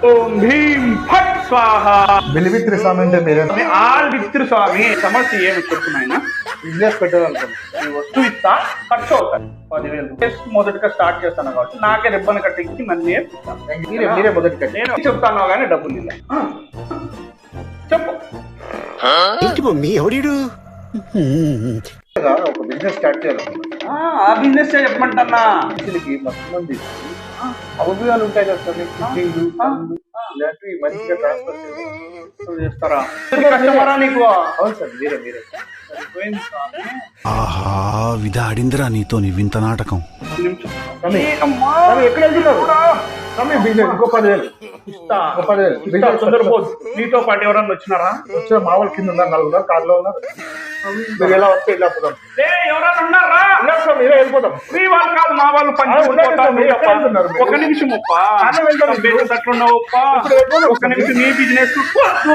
ఓం భీం ఫట్ స్వాహ. బిలివిత్రి స్వామి అంటే మీరే ఆల్ విత్రు స్వామి. సమస్య ఏమి చెప్తున్నాయన? బిజినెస్ పెట్టాలనుకుంటున్నాను. ఈ వస్తువు ఇస్తా, ఖర్చు అవుతాయి 10,000. మొదటిగా స్టార్ట్ చేస్తాను కాబట్టి నాకే రిబ్బన్ కట్టించి మళ్ళీ మీరే మొదటి కట్టి. నేను చెప్తాను కానీ డబ్బులు ఇలా చెప్పు. ఏంటి మమ్మీ ఎవడీడు? ఒక బిజినెస్ స్టార్ట్ చేయాలనుకుంటున్నాను. ఆ బిజినెస్ చెప్పమంటన్నా. మనుషులకి మొత్తం మంది అవసరాలు ఉంటాయి కదా సార్, కిడ్నీలు, కళ్ళు ఇలాంటివి మంచిగా ట్రాన్స్ఫర్ చేస్తారా? కస్టమరా నీకు? అవును సార్, మీరే సరిపోయింది స్వామి. ఆహా విధాడిందిరా నీతో నీ వింత నాటకం. ఒక్క నిమిషం. స్వామి, అమ్మా. స్వామి, ఎక్కడ వెళ్తున్నారు? స్వామి, బిజినెస్ ఇంకో 10,000 ఇస్తా. ఇంకో 10,000 ఇస్తా, బిజినెస్ తొందరపోదు. నీతో పాటు ఎవరన్నా వచ్చినారా? వచ్చిన మామూలు కింద ఉన్నారు, 4 ఉన్నారు, కార్లో ఉన్నారు. మీరు ఎలా వస్తే ఇలా పోదాం. ఎవరన్నా ఉన్నారా? ఉన్నారు సార్, మీరే వెళ్ళిపోతాం. మీ వాళ్ళు కాదు, మా వాళ్ళు ఉన్నారు సార్, మీరు ఎక్కడ వెళ్తున్నారు? ఒక నిమిషం అప్ప. కార్లో వెళ్తారు. అట్లున్నావు అప్ప. ఇప్పుడు వెళ్ళిపోదాం. ఒక నిమిషం. నీ బిజినెస్